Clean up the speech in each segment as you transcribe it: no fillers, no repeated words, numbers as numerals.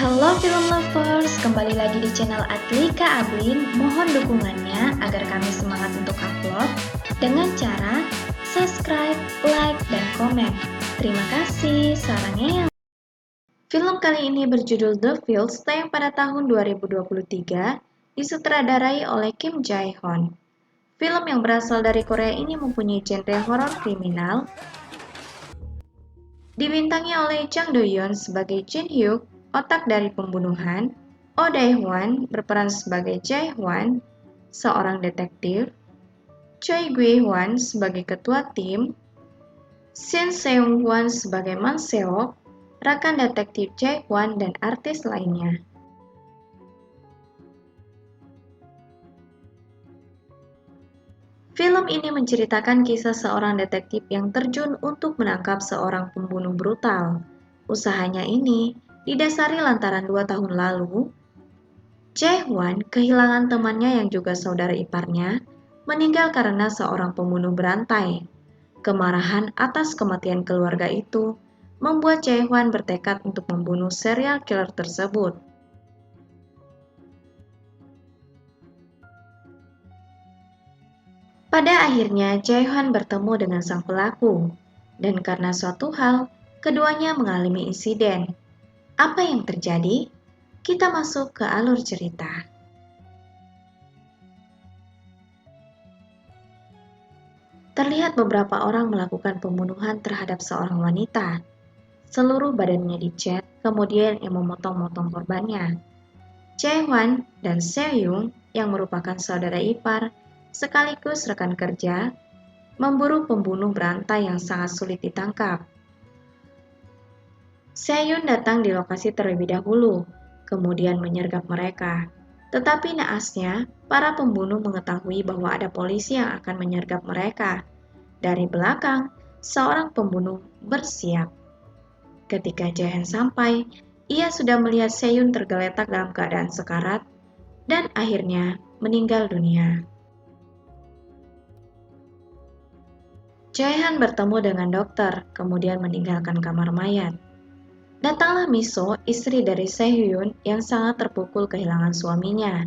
Halo film lovers, kembali lagi di channel Adlika Ablin. Mohon dukungannya agar kami semangat untuk upload dengan cara subscribe, like, dan komen. Terima kasih sarannya ya. Film kali ini berjudul The Fields, tayang pada tahun 2023, disutradarai oleh Kim Jae-hoon. Film yang berasal dari Korea ini mempunyai genre horor kriminal, dibintangi oleh Jang Do-yeon sebagai Jin Hyuk, otak dari pembunuhan, Oh Dae-hwan berperan sebagai Jae-hwan, seorang detektif, Choi Gue-hwan sebagai ketua tim, Shin Seung-hwan sebagai Man Seok, rekan detektif Jae-hwan, dan artis lainnya. Film ini menceritakan kisah seorang detektif yang terjun untuk menangkap seorang pembunuh brutal. Usahanya ini didasari lantaran 2 tahun lalu, Jae-hwan kehilangan temannya yang juga saudara iparnya, meninggal karena seorang pembunuh berantai. Kemarahan atas kematian keluarga itu membuat Jae-hwan bertekad untuk membunuh serial killer tersebut. Pada akhirnya, Jae-hwan bertemu dengan sang pelaku, dan karena suatu hal, keduanya mengalami insiden. Apa yang terjadi? Kita masuk ke alur cerita. Terlihat beberapa orang melakukan pembunuhan terhadap seorang wanita. Seluruh badannya dicat, kemudian yang memotong-motong korbannya. Jae-hwan dan Seo-young yang merupakan saudara ipar, sekaligus rekan kerja, memburu pembunuh berantai yang sangat sulit ditangkap. Seo-young datang di lokasi terlebih dahulu, kemudian menyergap mereka. Tetapi naasnya, para pembunuh mengetahui bahwa ada polisi yang akan menyergap mereka. Dari belakang, seorang pembunuh bersiap. Ketika Jae-han sampai, ia sudah melihat Seo-young tergeletak dalam keadaan sekarat dan akhirnya meninggal dunia. Jae-han bertemu dengan dokter, kemudian meninggalkan kamar mayat. Datanglah Miso, istri dari Seo-young yang sangat terpukul kehilangan suaminya.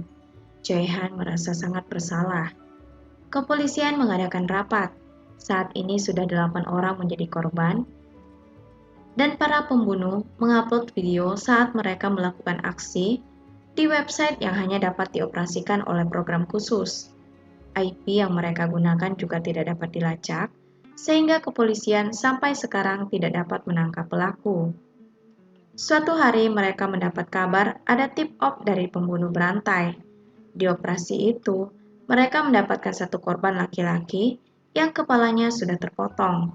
Jae-han merasa sangat bersalah. Kepolisian mengadakan rapat. Saat ini sudah 8 orang menjadi korban, dan para pembunuh mengupload video saat mereka melakukan aksi di website yang hanya dapat dioperasikan oleh program khusus. IP yang mereka gunakan juga tidak dapat dilacak, sehingga kepolisian sampai sekarang tidak dapat menangkap pelaku. Suatu hari mereka mendapat kabar ada tip-off dari pembunuh berantai. Di operasi itu, mereka mendapatkan satu korban laki-laki yang kepalanya sudah terpotong.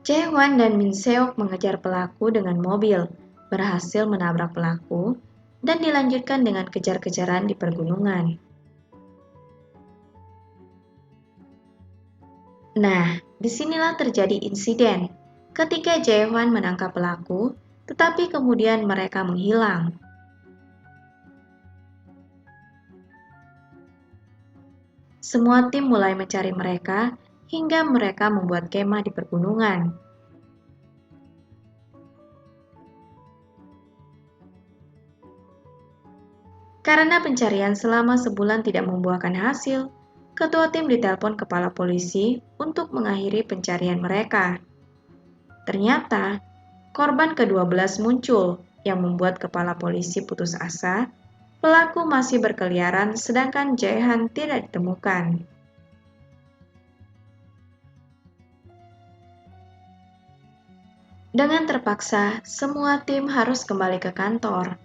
Jae-hwan dan Min Seok mengejar pelaku dengan mobil, berhasil menabrak pelaku, dan dilanjutkan dengan kejar-kejaran di pergunungan. Nah, disinilah terjadi insiden ketika Jae-hwan menangkap pelaku, tetapi kemudian mereka menghilang. Semua tim mulai mencari mereka hingga mereka membuat kemah di pergunungan. Karena pencarian selama sebulan tidak membuahkan hasil, ketua tim ditelepon kepala polisi untuk mengakhiri pencarian mereka. Ternyata, korban ke-12 muncul yang membuat kepala polisi putus asa. Pelaku masih berkeliaran sedangkan Jae-han tidak ditemukan. Dengan terpaksa, semua tim harus kembali ke kantor.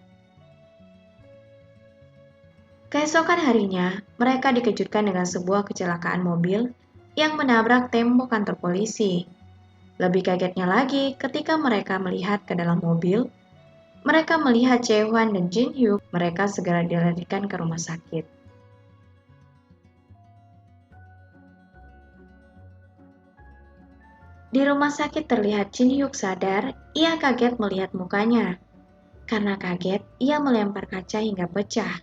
Keesokan harinya, mereka dikejutkan dengan sebuah kecelakaan mobil yang menabrak tembok kantor polisi. Lebih kagetnya lagi ketika mereka melihat ke dalam mobil, mereka melihat Jae-hwan dan Jin Hyuk. Mereka segera dilarikan ke rumah sakit. Di rumah sakit terlihat Jin Hyuk sadar, ia kaget melihat mukanya. Karena kaget, ia melempar kaca hingga pecah.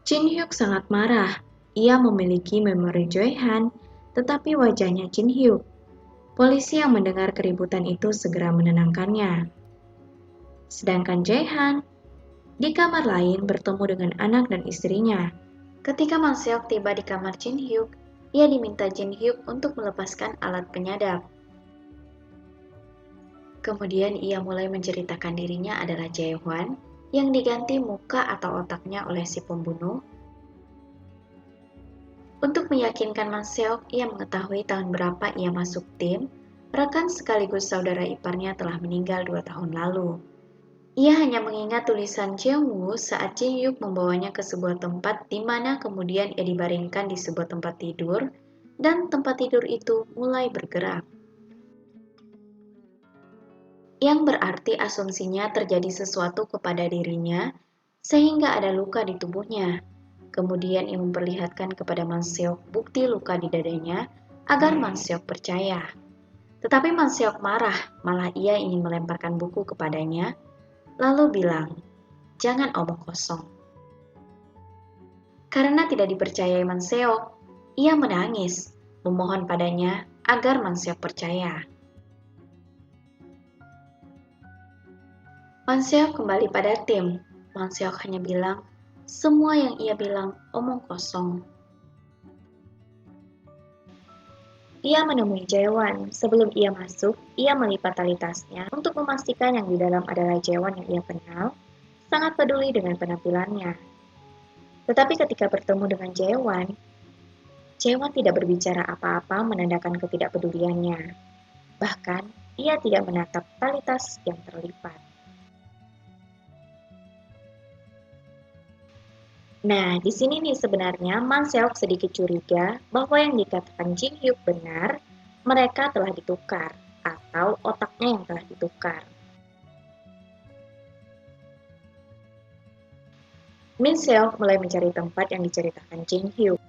Jin Hyuk sangat marah. Ia memiliki memori Jae-han, tetapi wajahnya Jin Hyuk. Polisi yang mendengar keributan itu segera menenangkannya. Sedangkan Jae-han di kamar lain bertemu dengan anak dan istrinya. Ketika Mang Seok tiba di kamar Jin Hyuk, ia diminta Jin Hyuk untuk melepaskan alat penyadap. Kemudian ia mulai menceritakan dirinya adalah Jae-hwan yang diganti muka atau otaknya oleh si pembunuh. Untuk meyakinkan Mang Seok, ia mengetahui tahun berapa ia masuk tim, rekan sekaligus saudara iparnya telah meninggal 2 tahun lalu. Ia hanya mengingat tulisan Jeong-woo saat Jin Hyuk membawanya ke sebuah tempat di mana kemudian ia dibaringkan di sebuah tempat tidur, dan tempat tidur itu mulai bergerak. Yang berarti asumsinya terjadi sesuatu kepada dirinya, sehingga ada luka di tubuhnya. Kemudian ia memperlihatkan kepada Man Seok bukti luka di dadanya, agar Man Seok percaya. Tetapi Man Seok marah, malah ia ingin melemparkan buku kepadanya, lalu bilang, "Jangan omong kosong." Karena tidak dipercayai Man Seok, ia menangis, memohon padanya agar Man Seok percaya. Man Seok kembali pada tim. Man Seok hanya bilang, semua yang ia bilang omong kosong. Ia menemui Jae-won. Sebelum ia masuk, ia melipat tali tasnya untuk memastikan yang di dalam adalah Jae-won yang ia kenal, sangat peduli dengan penampilannya. Tetapi ketika bertemu dengan Jae-won, Jae-won tidak berbicara apa-apa menandakan ketidakpeduliannya. Bahkan, ia tidak menatap tali tas yang terlipat. Nah, di sini nih sebenarnya Man Seok sedikit curiga bahwa yang dikatakan Jin Hyuk benar, mereka telah ditukar, atau otaknya yang telah ditukar. Min Seok mulai mencari tempat yang diceritakan Jin Hyuk.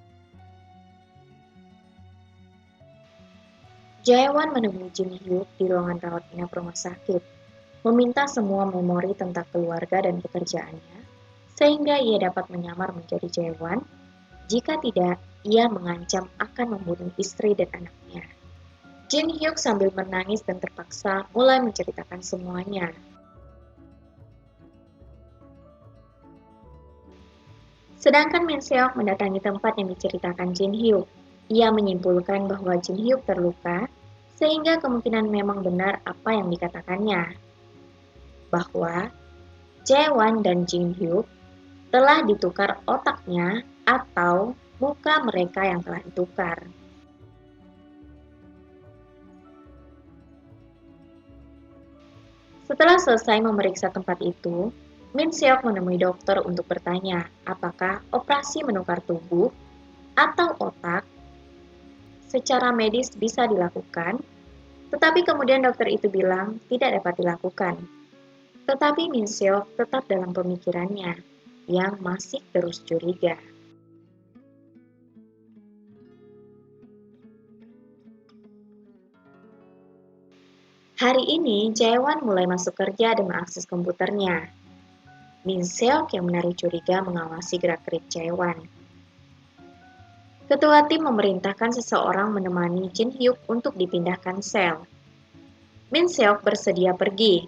Jae-won menemui Jin Hyuk di ruangan rawat inap rumah sakit, meminta semua memori tentang keluarga dan pekerjaannya, sehingga ia dapat menyamar menjadi Jae-won. Jika tidak, ia mengancam akan membunuh istri dan anaknya. Jin Hyuk sambil menangis dan terpaksa mulai menceritakan semuanya. Sedangkan Min Seok mendatangi tempat yang diceritakan Jin Hyuk. Ia menyimpulkan bahwa Jin Hyuk terluka, sehingga kemungkinan memang benar apa yang dikatakannya, bahwa Jae-won dan Jin Hyuk telah ditukar otaknya atau muka mereka yang telah ditukar. Setelah selesai memeriksa tempat itu, Min Seok menemui dokter untuk bertanya apakah operasi menukar tubuh atau otak secara medis bisa dilakukan, tetapi kemudian dokter itu bilang tidak dapat dilakukan. Tetapi Min Seok tetap dalam pemikirannya yang masih terus curiga. Hari ini, Jae-won mulai masuk kerja dan mengakses komputernya. Min Seok yang menaruh curiga mengawasi gerak-gerik Jae-won. Ketua tim memerintahkan seseorang menemani Jin Hyuk untuk dipindahkan sel. Min Seok bersedia pergi.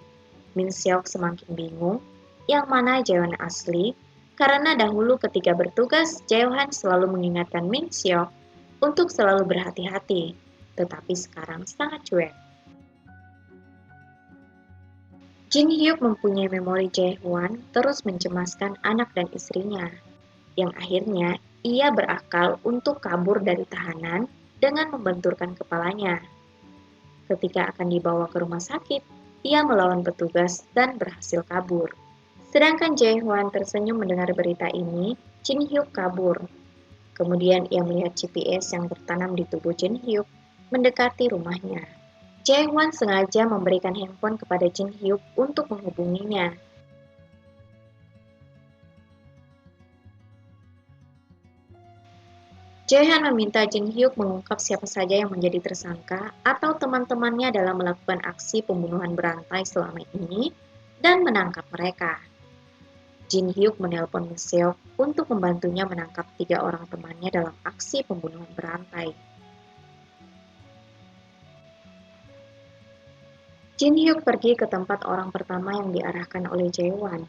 Min Seok semakin bingung yang mana Jae-won asli, karena dahulu ketika bertugas Jae-won selalu mengingatkan Min Seok untuk selalu berhati-hati, tetapi sekarang sangat cuek. Jin Hyuk mempunyai memori Jae-won terus mencemaskan anak dan istrinya, yang akhirnya ia berakal untuk kabur dari tahanan dengan membenturkan kepalanya. Ketika akan dibawa ke rumah sakit, ia melawan petugas dan berhasil kabur. Sedangkan Jae-hwan tersenyum mendengar berita ini, Jin Hyuk kabur. Kemudian ia melihat GPS yang tertanam di tubuh Jin Hyuk mendekati rumahnya. Jae-hwan sengaja memberikan handphone kepada Jin Hyuk untuk menghubunginya. Jae-han meminta Jin Hyuk mengungkap siapa saja yang menjadi tersangka atau teman-temannya dalam melakukan aksi pembunuhan berantai selama ini dan menangkap mereka. Jin Hyuk menelpon Min Seok untuk membantunya menangkap 3 orang temannya dalam aksi pembunuhan berantai. Jin Hyuk pergi ke tempat orang pertama yang diarahkan oleh Jae-won.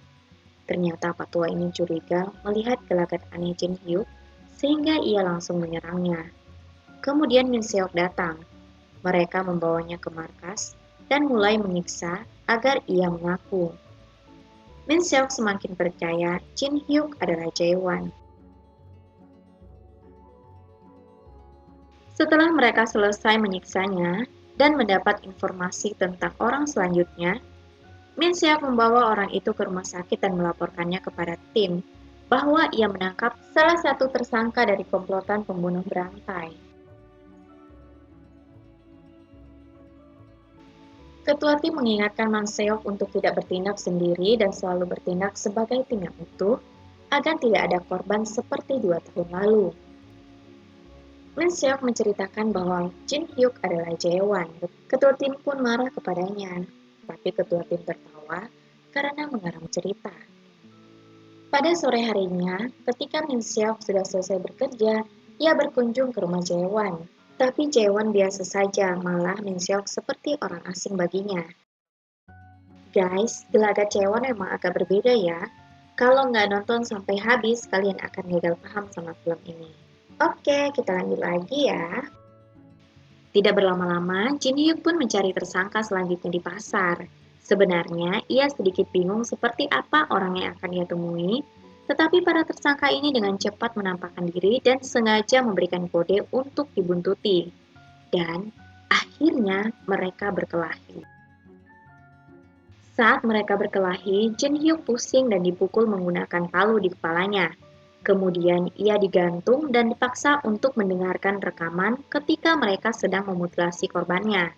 Ternyata petua ini curiga melihat gelagat aneh Jin Hyuk, sehingga ia langsung menyerangnya. Kemudian Min Seok datang. Mereka membawanya ke markas dan mulai menyiksa agar ia mengaku. Min Seok semakin percaya Jin Hyuk adalah Jae-won. Setelah mereka selesai menyiksanya dan mendapat informasi tentang orang selanjutnya, Min Seok membawa orang itu ke rumah sakit dan melaporkannya kepada tim bahwa ia menangkap salah satu tersangka dari komplotan pembunuh berantai. Ketua tim mengingatkan Man Seok untuk tidak bertindak sendiri dan selalu bertindak sebagai tim yang utuh agar tidak ada korban seperti 2 tahun lalu. Min Seok menceritakan bahwa Jin Hyuk adalah Jae-won. Ketua tim pun marah kepadanya, tapi ketua tim tertawa karena mengarang cerita. Pada sore harinya, ketika Min Seok sudah selesai bekerja, ia berkunjung ke rumah Jae-won. Tapi Jae-won biasa saja, malah Min Seok seperti orang asing baginya. Guys, gelagat Jae-won memang agak berbeda ya. Kalau nggak nonton sampai habis, kalian akan gagal paham sama film ini. Oke, kita lanjut lagi ya. Tidak berlama-lama, Jin Hyuk pun mencari tersangka selanjutnya di pasar. Sebenarnya, ia sedikit bingung seperti apa orang yang akan ia temui, tetapi para tersangka ini dengan cepat menampakkan diri dan sengaja memberikan kode untuk dibuntuti. Dan akhirnya mereka berkelahi. Saat mereka berkelahi, Jin Hyuk pusing dan dipukul menggunakan palu di kepalanya. Kemudian ia digantung dan dipaksa untuk mendengarkan rekaman ketika mereka sedang memutilasi korbannya.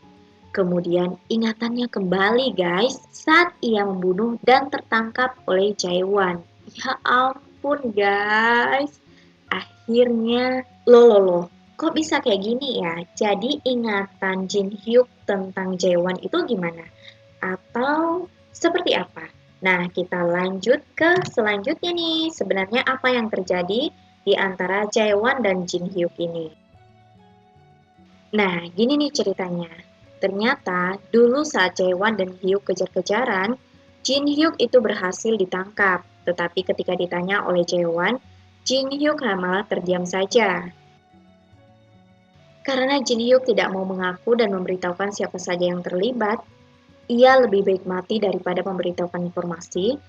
Kemudian ingatannya kembali guys saat ia membunuh dan tertangkap oleh Jae-won. Ya ampun guys. Akhirnya, loh, kok bisa kayak gini ya? Jadi ingatan Jin Hyuk tentang Jae-won itu gimana? Atau seperti apa? Nah, kita lanjut ke selanjutnya nih. Sebenarnya apa yang terjadi di antara Jae-won dan Jin Hyuk ini? Nah, gini nih ceritanya. Ternyata dulu saat Jae-won dan Hyuk kejar-kejaran, Jin Hyuk itu berhasil ditangkap. Tetapi ketika ditanya oleh Jae-won, Jin Hyuk malah terdiam saja. Karena Jin Hyuk tidak mau mengaku dan memberitahukan siapa saja yang terlibat, ia lebih baik mati daripada memberitahukan informasi,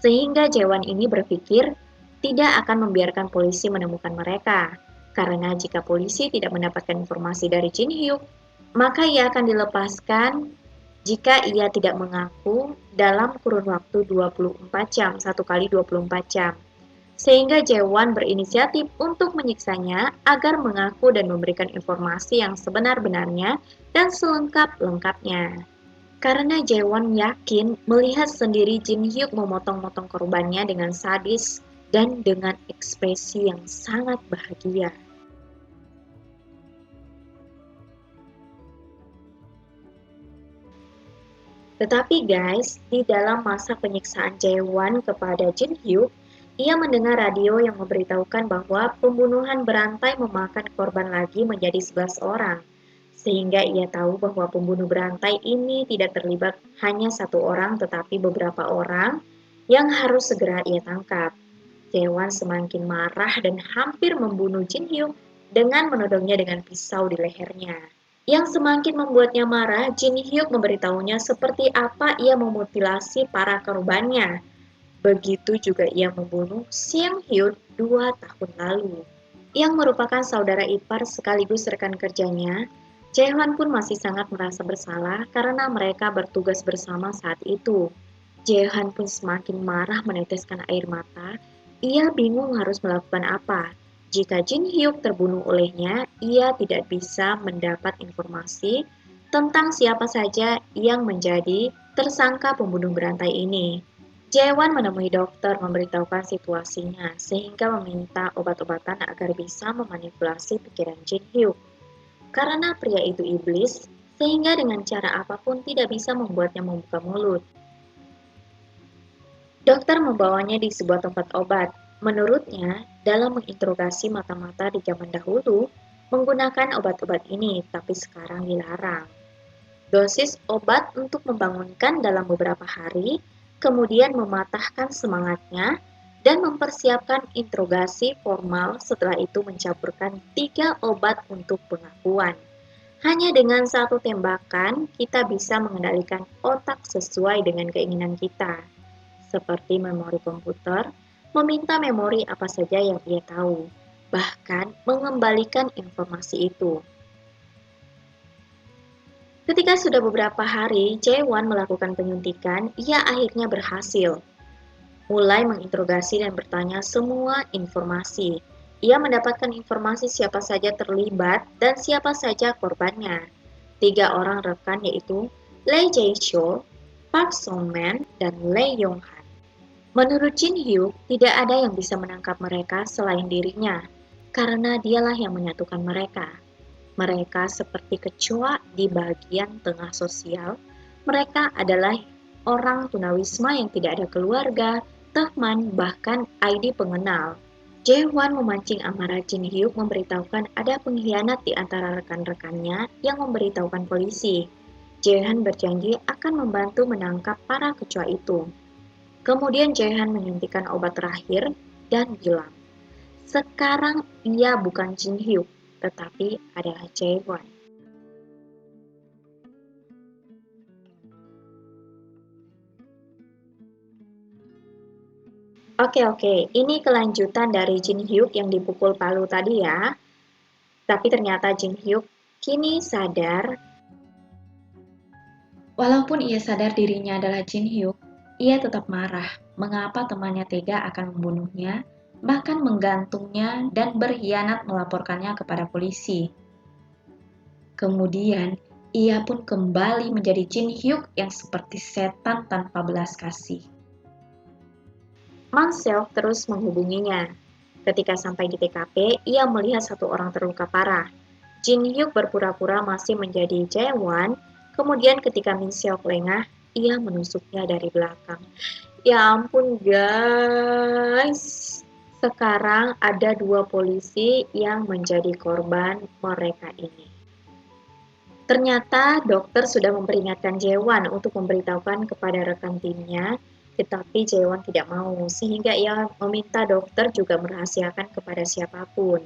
sehingga Jae-won ini berpikir tidak akan membiarkan polisi menemukan mereka. Karena jika polisi tidak mendapatkan informasi dari Jin Hyuk, maka ia akan dilepaskan jika ia tidak mengaku dalam kurun waktu 24 jam, 1 kali 24 jam. Sehingga Jae-won berinisiatif untuk menyiksanya agar mengaku dan memberikan informasi yang sebenar-benarnya dan selengkap-lengkapnya. Karena Jae-won yakin melihat sendiri Jin Hyuk memotong-motong korbannya dengan sadis dan dengan ekspresi yang sangat bahagia. Tetapi guys, di dalam masa penyiksaan Jae-won kepada Jin Hyuk, ia mendengar radio yang memberitahukan bahwa pembunuhan berantai memakan korban lagi menjadi 11 orang. Sehingga ia tahu bahwa pembunuh berantai ini tidak terlibat hanya 1 orang tetapi beberapa orang yang harus segera ia tangkap. Jae-won semakin marah dan hampir membunuh Jin Hyuk dengan menodongnya dengan pisau di lehernya. Yang semakin membuatnya marah, Jin Hyuk memberitahunya seperti apa ia memutilasi para korbannya. Begitu juga ia membunuh Seung Hyun 2 tahun lalu. Yang merupakan saudara ipar sekaligus rekan kerjanya, Jae-hwan pun masih sangat merasa bersalah karena mereka bertugas bersama saat itu. Jae-hwan pun semakin marah meneteskan air mata. Ia bingung harus melakukan apa. Jika Jin Hyuk terbunuh olehnya, ia tidak bisa mendapat informasi tentang siapa saja yang menjadi tersangka pembunuh berantai ini. Jae-won menemui dokter memberitahukan situasinya sehingga meminta obat-obatan agar bisa memanipulasi pikiran Jin Hyuk. Karena pria itu iblis, sehingga dengan cara apapun tidak bisa membuatnya membuka mulut. Dokter membawanya di sebuah tempat obat. Menurutnya, dalam menginterogasi mata-mata di zaman dahulu, menggunakan obat-obat ini, tapi sekarang dilarang. Dosis obat untuk membangunkan dalam beberapa hari, kemudian mematahkan semangatnya, dan mempersiapkan interogasi formal setelah itu mencampurkan 3 obat untuk pengakuan. Hanya dengan 1 tembakan, kita bisa mengendalikan otak sesuai dengan keinginan kita, seperti memori komputer, meminta memori apa saja yang ia tahu, bahkan mengembalikan informasi itu. Ketika sudah beberapa hari Jae-won melakukan penyuntikan, ia akhirnya berhasil. Mulai menginterogasi dan bertanya semua informasi. Ia mendapatkan informasi siapa saja terlibat dan siapa saja korbannya. 3 orang rekan yaitu Lee Jae-chul, Park Sung-man, dan Lee Yong-han. Menurut Jin Hyuk, tidak ada yang bisa menangkap mereka selain dirinya, karena dialah yang menyatukan mereka. Mereka seperti kecoa di bagian tengah sosial. Mereka adalah orang tunawisma yang tidak ada keluarga, teman, bahkan ID pengenal. Jae-won memancing amarah Jin Hyuk memberitahukan ada pengkhianat di antara rekan-rekannya yang memberitahukan polisi. Jae-han berjanji akan membantu menangkap para kecoa itu. Kemudian Jae-han menyuntikkan obat terakhir dan bilang, sekarang ia bukan Jin Hyuk, tetapi adalah Jae-won. Oke, ini kelanjutan dari Jin Hyuk yang dipukul palu tadi ya. Tapi ternyata Jin Hyuk kini sadar. Walaupun ia sadar dirinya adalah Jin Hyuk, ia tetap marah mengapa temannya tega akan membunuhnya, bahkan menggantungnya dan berkhianat melaporkannya kepada polisi. Kemudian, ia pun kembali menjadi Jin Hyuk yang seperti setan tanpa belas kasih. Mang Seok terus menghubunginya. Ketika sampai di TKP, ia melihat 1 orang terluka parah. Jin Hyuk berpura-pura masih menjadi Jae-won. Kemudian ketika Min Seok lengah, ia menusuknya dari belakang. Ya ampun guys. Sekarang ada 2 polisi yang menjadi korban mereka ini. Ternyata dokter sudah memperingatkan Jae-won untuk memberitahukan kepada rekan timnya, tetapi Jae-won tidak mau, sehingga ia meminta dokter juga merahasiakan kepada siapapun.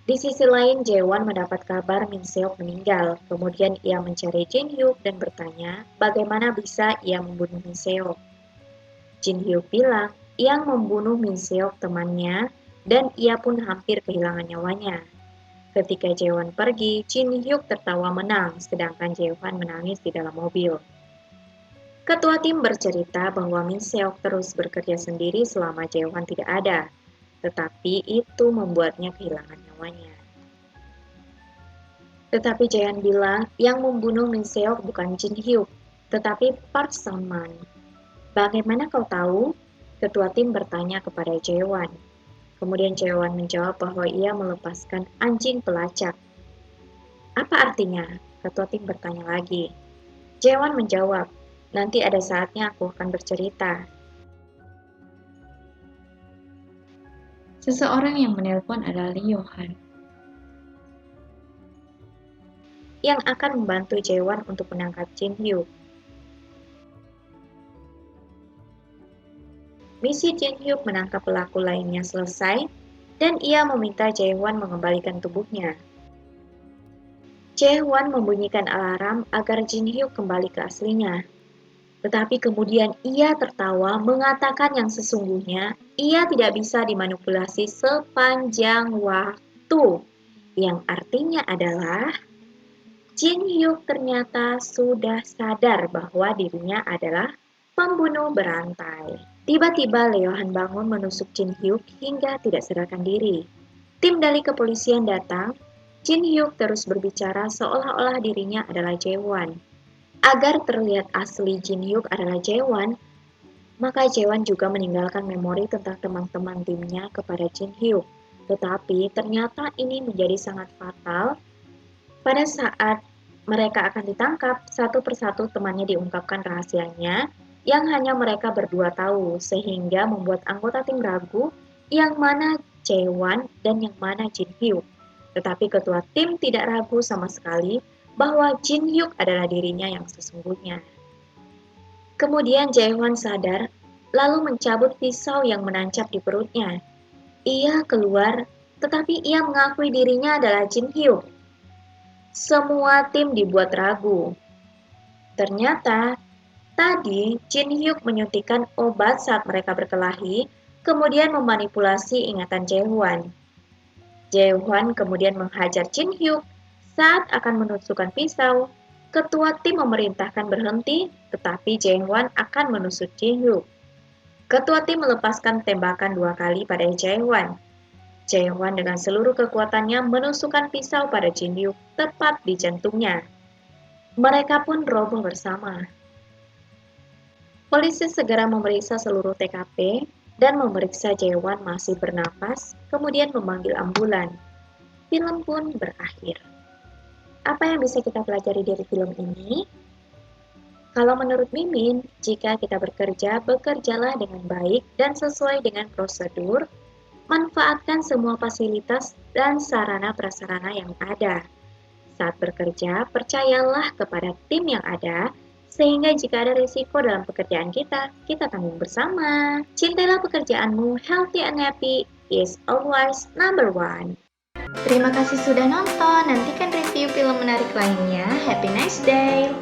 Di sisi lain, Jae-won mendapat kabar Min Seok meninggal. Kemudian ia mencari Jin Hyuk dan bertanya bagaimana bisa ia membunuh Min Seok. Jin Hyuk bilang yang membunuh Min Seok temannya dan ia pun hampir kehilangan nyawanya. Ketika Jae-won pergi, Jin Hyuk tertawa menang, sedangkan Jae-won menangis di dalam mobil. Ketua tim bercerita bahwa Min Seok terus bekerja sendiri selama Jae-won tidak ada, tetapi itu membuatnya kehilangan nyawanya. Tetapi Jae-han bilang yang membunuh Min Seok bukan Jin Hyuk, tetapi Park Sung-man. Bagaimana kau tahu? Ketua tim bertanya kepada Jae-won. Kemudian Jae-won menjawab bahwa ia melepaskan anjing pelacak. Apa artinya? Ketua tim bertanya lagi. Jae-won menjawab, nanti ada saatnya aku akan bercerita. Seseorang yang menelpon adalah Lee Yong-han, yang akan membantu Jae-won untuk menangkap Jin Hyuk. Misi Jin Hyuk menangkap pelaku lainnya selesai, dan ia meminta Jae-won mengembalikan tubuhnya. Jae-won membunyikan alarm agar Jin Hyuk kembali ke aslinya. Tetapi kemudian ia tertawa mengatakan yang sesungguhnya ia tidak bisa dimanipulasi sepanjang waktu. Yang artinya adalah Jin Hyuk ternyata sudah sadar bahwa dirinya adalah pembunuh berantai. Tiba-tiba Leohan bangun menusuk Jin Hyuk hingga tidak sadarkan diri. Tim dari kepolisian datang. Jin Hyuk terus berbicara seolah-olah dirinya adalah Jae-won. Agar terlihat asli Jin Hyuk adalah Jae-won, maka Jae-won juga meninggalkan memori tentang teman-teman timnya kepada Jin Hyuk. Tetapi ternyata ini menjadi sangat fatal. Pada saat mereka akan ditangkap, satu persatu temannya diungkapkan rahasianya yang hanya mereka berdua tahu, sehingga membuat anggota tim ragu yang mana Jae-won dan yang mana Jin-hyuk. Tetapi ketua tim tidak ragu sama sekali bahwa Jin-hyuk adalah dirinya yang sesungguhnya. Kemudian Jae-won sadar, lalu mencabut pisau yang menancap di perutnya. Ia keluar, tetapi ia mengakui dirinya adalah Jin-hyuk. Semua tim dibuat ragu. Ternyata, tadi Jin-hyuk menyuntikkan obat saat mereka berkelahi, kemudian memanipulasi ingatan Jae-won. Jae-won kemudian menghajar Jin-hyuk saat akan menusukkan pisau. Ketua tim memerintahkan berhenti, tetapi Jae-won akan menusuk Jin-hyuk. Ketua tim melepaskan tembakan 2 kali pada Jae-won. Jae-won dengan seluruh kekuatannya menusukkan pisau pada Jin-hyuk tepat di jantungnya. Mereka pun roboh bersama. Polisi segera memeriksa seluruh TKP dan memeriksa Jae-won masih bernapas, kemudian memanggil ambulan. Film pun berakhir. Apa yang bisa kita pelajari dari film ini? Kalau menurut Mimin, jika kita bekerjalah dengan baik dan sesuai dengan prosedur, manfaatkan semua fasilitas dan sarana-prasarana yang ada. Saat bekerja, percayalah kepada tim yang ada, sehingga jika ada risiko dalam pekerjaan kita tanggung bersama. Cintailah pekerjaanmu, healthy and happy is always number one. Terima kasih sudah nonton, nantikan review film menarik lainnya. Happy nice day!